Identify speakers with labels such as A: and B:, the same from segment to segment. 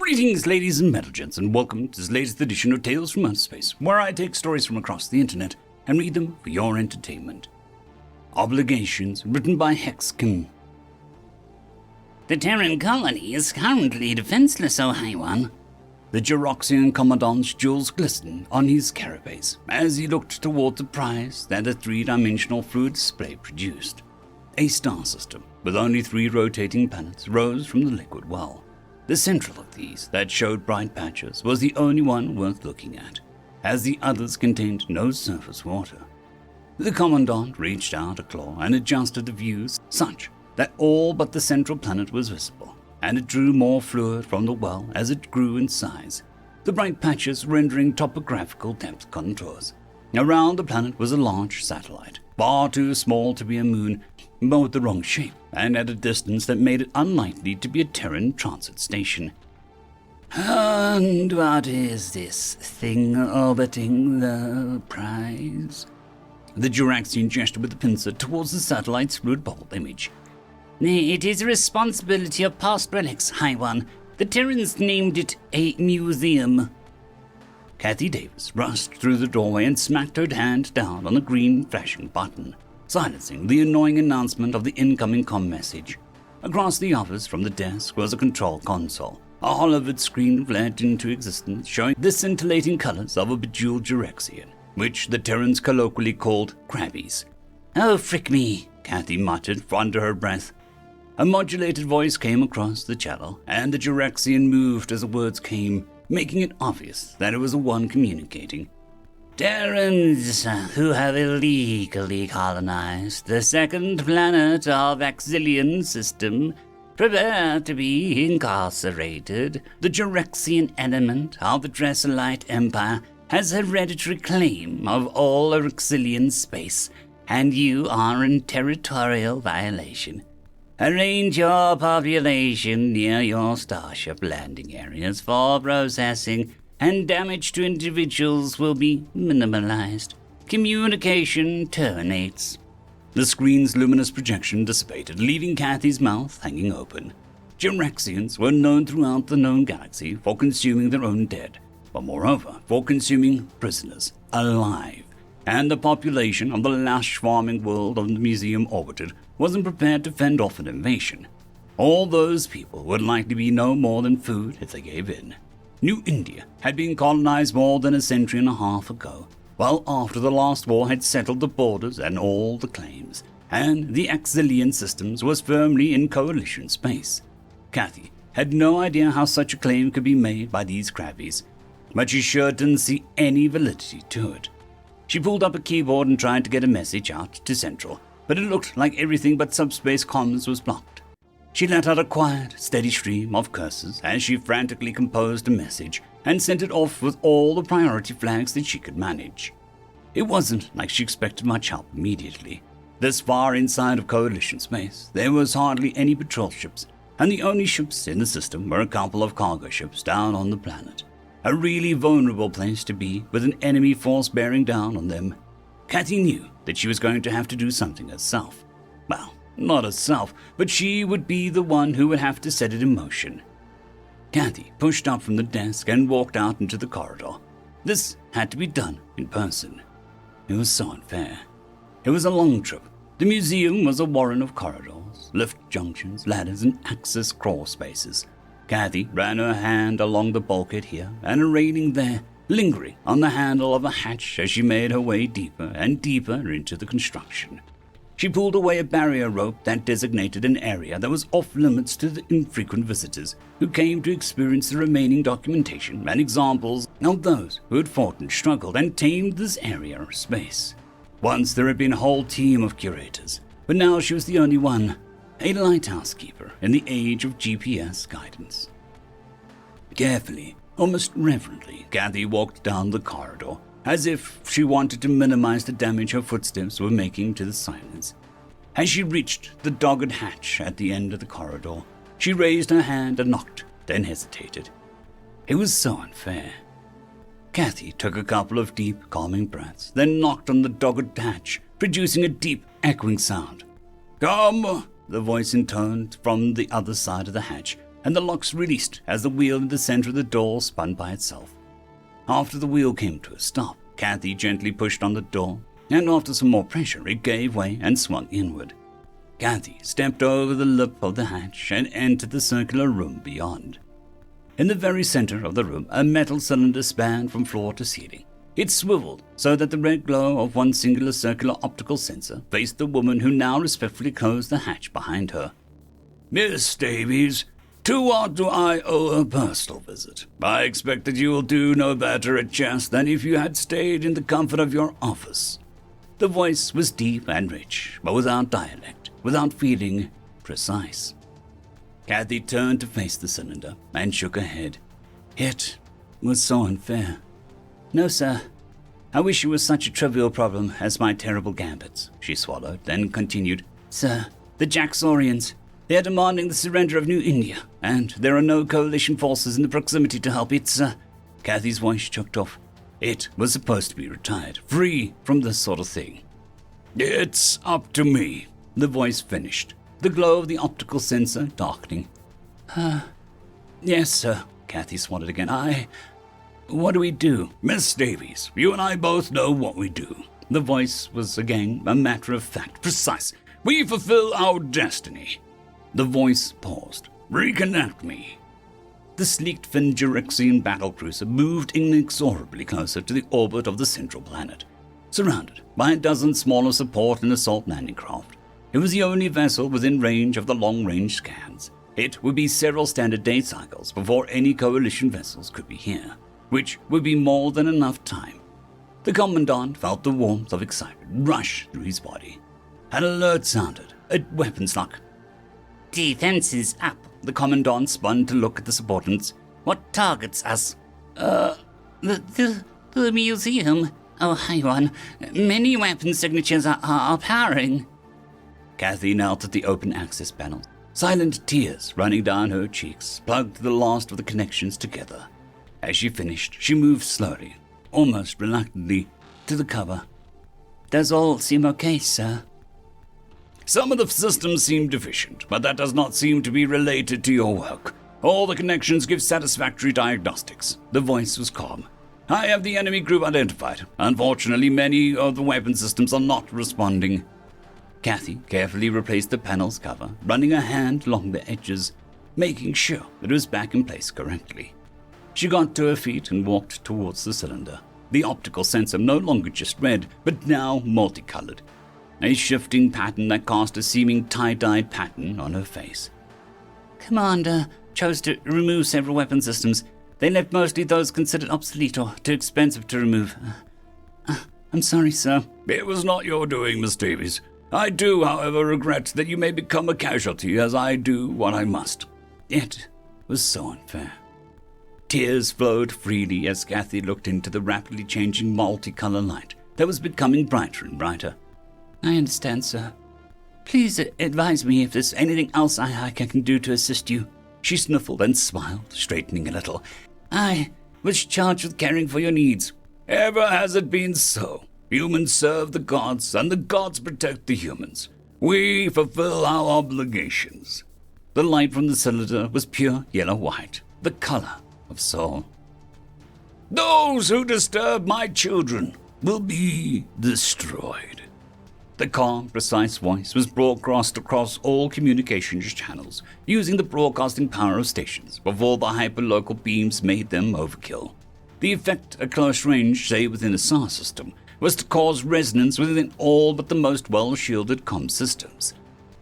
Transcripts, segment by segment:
A: Greetings, ladies and metal gents, and welcome to this latest edition of Tales from Outer Space, where I take stories from across the internet and read them for your entertainment. Obligations, written by HexKm.
B: The Terran colony is currently defenseless, O High One.
A: The Juroxian Commandant's jewels glistened on his carapace as he looked toward the prize that the three-dimensional fluid display produced. A star system with only 3 rotating planets rose from the liquid well. The central of these, that showed bright patches, was the only one worth looking at, as the others contained no surface water. The Commandant reached out a claw and adjusted the views such that all but the central planet was visible, and it drew more fluid from the well as it grew in size, the bright patches rendering topographical depth contours. Around the planet was a large satellite, far too small to be a moon, but with the wrong shape, and at a distance that made it unlikely to be a Terran transit station.
B: And what is this thing orbiting the prize?
A: The Juraxian gestured with a pincer towards the satellite's fluid bubble image.
B: It is a responsibility of past relics, High One. The Terrans named it a museum.
A: Kathy Davis rushed through the doorway and smacked her hand down on the green flashing button, silencing the annoying announcement of the incoming comm message. Across the office from the desk was a control console. A hollow-vid screen flared into existence, showing the scintillating colors of a bejeweled Juraxian, which the Terrans colloquially called crabbies.
B: Oh, frick me,
A: Kathy muttered under her breath. A modulated voice came across the channel, and the Juraxian moved as the words came, making it obvious that it was the one communicating.
B: Terrans who have illegally colonized the second planet of Axilian system prepare to be incarcerated. The Juraxian element of the Dresselite Empire has hereditary claim of all Axilian space, and you are in territorial violation. Arrange your population near your starship landing areas for processing, and damage to individuals will be minimalized. Communication terminates.
A: The screen's luminous projection dissipated, leaving Kathy's mouth hanging open. Juraxians were known throughout the known galaxy for consuming their own dead, but moreover for consuming prisoners alive, and the population of the lush farming world of the museum orbited wasn't prepared to fend off an invasion. All those people would likely be no more than food if they gave in. New India had been colonized more than a century and a half ago, well after the last war had settled the borders and all the claims, and the Axilian systems was firmly in coalition space. Kathy had no idea how such a claim could be made by these crabbies, but she sure didn't see any validity to it. She pulled up a keyboard and tried to get a message out to Central, but it looked like everything but subspace comms was blocked. She let out a quiet, steady stream of curses as she frantically composed a message and sent it off with all the priority flags that she could manage. It wasn't like she expected much help immediately. This far inside of coalition space, there was hardly any patrol ships, and the only ships in the system were a couple of cargo ships down on the planet. A really vulnerable place to be, with an enemy force bearing down on them. Kathy knew that she was going to have to do something herself. Well, not herself, but she would be the one who would have to set it in motion. Kathy pushed up from the desk and walked out into the corridor. This had to be done in person. It was so unfair. It was a long trip. The museum was a warren of corridors, lift junctions, ladders, and access crawl spaces. Kathy ran her hand along the bulkhead here and a railing there, lingering on the handle of a hatch as she made her way deeper and deeper into the construction. She pulled away a barrier rope that designated an area that was off-limits to the infrequent visitors who came to experience the remaining documentation and examples of those who had fought and struggled and tamed this area of space. Once there had been a whole team of curators, but now she was the only one, a lighthouse keeper in the age of GPS guidance. Carefully, almost reverently, Kathy walked down the corridor, as if she wanted to minimize the damage her footsteps were making to the silence. As she reached the dogged hatch at the end of the corridor, she raised her hand and knocked, then hesitated. It was so unfair. Kathy took a couple of deep, calming breaths, then knocked on the dogged hatch, producing a deep, echoing sound. "Come!" the voice intoned from the other side of the hatch, and the locks released as the wheel in the center of the door spun by itself. After the wheel came to a stop, Kathy gently pushed on the door, and after some more pressure, it gave way and swung inward. Kathy stepped over the lip of the hatch and entered the circular room beyond. In the very center of the room, a metal cylinder spanned from floor to ceiling. It swiveled so that the red glow of one singular circular optical sensor faced the woman who now respectfully closed the hatch behind her. "Miss Davies, to what do I owe a personal visit? I expect that you will do no better at chess than if you had stayed in the comfort of your office." The voice was deep and rich, but without dialect, without feeling precise. Kathy turned to face the cylinder and shook her head. It was so unfair. "No, sir. I wish it was such a trivial problem as my terrible gambits," she swallowed, then continued. "Sir, the Jaxorians, they are demanding the surrender of New India, and there are no coalition forces in the proximity to help. It's, Kathy's voice choked off. It was supposed to be retired, free from this sort of thing. "It's up to me," the voice finished, the glow of the optical sensor darkening. Yes, sir," Kathy swallowed again. What do we do?" "Miss Davies, you and I both know what we do." The voice was again a matter of fact, precise. "We fulfill our destiny." The voice paused. "Reconnect me." The sleek-finned Jurexian battlecruiser moved inexorably closer to the orbit of the central planet. Surrounded by a dozen smaller support and assault landing craft, it was the only vessel within range of the long-range scans. It would be several standard day cycles before any coalition vessels could be here, which would be more than enough time. The Commandant felt the warmth of excitement rush through his body. An alert sounded, a weapons lock.
B: "Defense is up."
A: The Commandant spun to look at the subordinates.
B: "What targets us?" The museum. Oh, hang on. Many weapon signatures are powering."
A: Kathy knelt at the open access panel. Silent tears running down her cheeks plugged the last of the connections together. As she finished, she moved slowly, almost reluctantly, to the cover.
B: "Does all seem okay, sir?"
A: "Some of the systems seem deficient, but that does not seem to be related to your work. All the connections give satisfactory diagnostics." The voice was calm. "I have the enemy group identified. Unfortunately, many of the weapon systems are not responding." Kathy carefully replaced the panel's cover, running a hand along the edges, making sure that it was back in place correctly. She got to her feet and walked towards the cylinder. The optical sensor no longer just red, but now multicolored. A shifting pattern that cast a seeming tie-dyed pattern on her face.
B: "Commander chose to remove several weapon systems. They left mostly those considered obsolete or too expensive to remove. I'm sorry, sir."
A: "It was not your doing, Miss Davies. I do, however, regret that you may become a casualty as I do what I must." It was so unfair. Tears flowed freely as Kathy looked into the rapidly changing multicolor light that was becoming brighter and brighter.
B: "I understand, sir. Please advise me if there's anything else I can do to assist you."
A: She sniffled and smiled, straightening a little.
B: "I was charged with caring for your needs."
A: "Ever has it been so. Humans serve the gods, and the gods protect the humans. We fulfill our obligations." The light from the cylinder was pure yellow-white, the color of soul. "Those who disturb my children will be destroyed." The calm, precise voice was broadcast across all communications channels, using the broadcasting power of stations before the hyperlocal beams made them overkill. The effect at close range, say within a SAR system, was to cause resonance within all but the most well-shielded comm systems.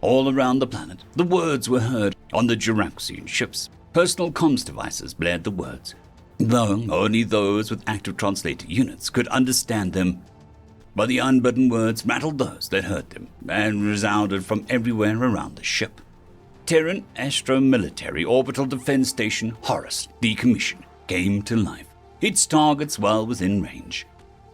A: All around the planet, the words were heard. On the Juraxian ships, personal comms devices blared the words, though only those with active translator units could understand them. But the unbidden words rattled those that heard them and resounded from everywhere around the ship. Terran Astro-Military Orbital Defense Station Horus, decommissioned, came to life, its targets well within range.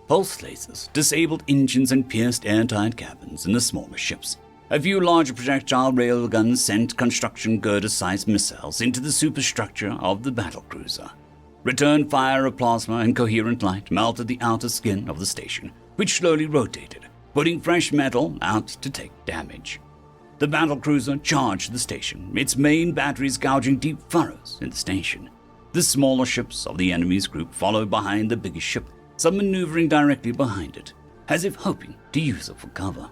A: Pulse lasers disabled engines and pierced airtight cabins in the smaller ships. A few larger projectile railguns sent construction girder-sized missiles into the superstructure of the battlecruiser. Return fire of plasma and coherent light melted the outer skin of the station, which slowly rotated, putting fresh metal out to take damage. The battlecruiser charged the station, its main batteries gouging deep furrows in the station. The smaller ships of the enemy's group followed behind the biggest ship, some maneuvering directly behind it, as if hoping to use it for cover.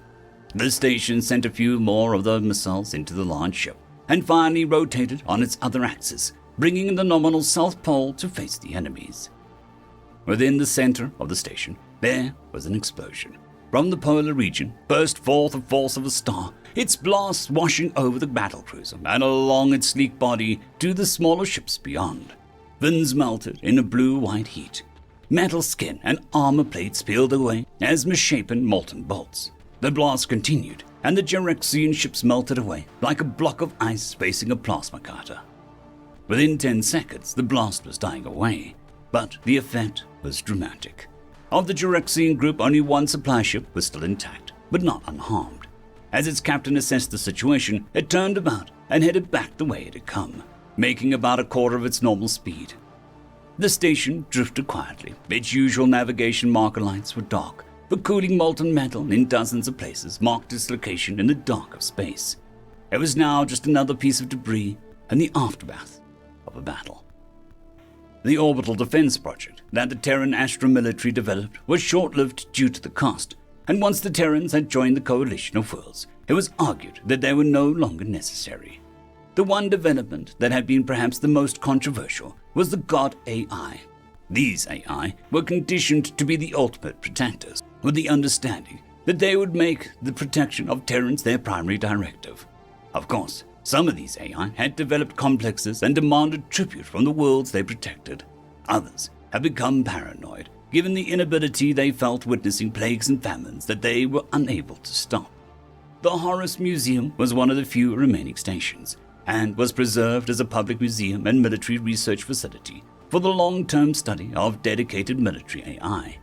A: The station sent a few more of the missiles into the large ship, and finally rotated on its other axis, bringing the nominal south pole to face the enemies. Within the center of the station, there was an explosion. From the polar region burst forth the force of a star, its blast washing over the battlecruiser and along its sleek body to the smaller ships beyond. Fins melted in a blue-white heat. Metal skin and armor plates peeled away as misshapen molten bolts. The blast continued, and the Jeraxian ships melted away like a block of ice facing a plasma cutter. Within 10 seconds, the blast was dying away, but the effect was dramatic. Of the Jeraxian group, only one supply ship was still intact, but not unharmed. As its captain assessed the situation, it turned about and headed back the way it had come, making about a quarter of its normal speed. The station drifted quietly. Its usual navigation marker lights were dark, but cooling molten metal in dozens of places marked its location in the dark of space. It was now just another piece of debris and the aftermath of a battle. The orbital defense project that the Terran astro-military developed was short-lived due to the cost, and once the Terrans had joined the coalition of worlds, it was argued that they were no longer necessary. The one development that had been perhaps the most controversial was the God AI. These AI were conditioned to be the ultimate protectors, with the understanding that they would make the protection of Terrans their primary directive. Of course, some of these AI had developed complexes and demanded tribute from the worlds they protected. Others had become paranoid, given the inability they felt witnessing plagues and famines that they were unable to stop. The Horus Museum was one of the few remaining stations, and was preserved as a public museum and military research facility for the long-term study of dedicated military AI.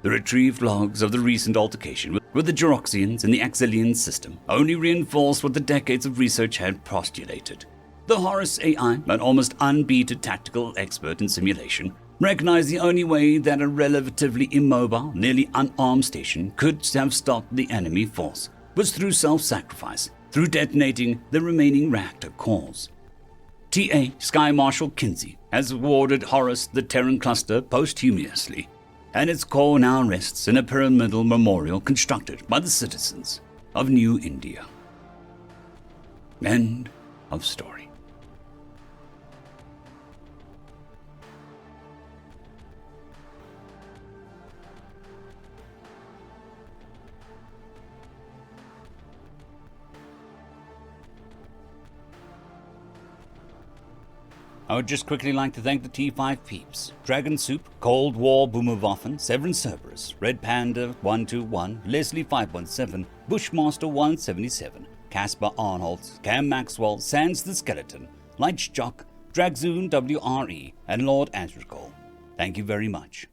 A: The retrieved logs of the recent altercation with the Jeraxians in the Axilian system only reinforced what the decades of research had postulated. The Horus AI, an almost unbeaten tactical expert in simulation, recognized the only way that a relatively immobile, nearly unarmed station could have stopped the enemy force was through self-sacrifice, through detonating the remaining reactor cores. T.A. Sky Marshal Kinsey has awarded Horus the Terran cluster posthumously, and its core now rests in a pyramidal memorial constructed by the citizens of New India. End of story. I would just quickly like to thank the T5 peeps: Dragon Soup, Cold War Boomerwaffen, Severin Cerberus, Red Panda 121, Leslie 517, Bushmaster 177, Caspar Arnholtz, Cam Maxwell, Sans the Skeleton, Lightjock, Dragzoon WRE, and Lord Azrakal. Thank you very much.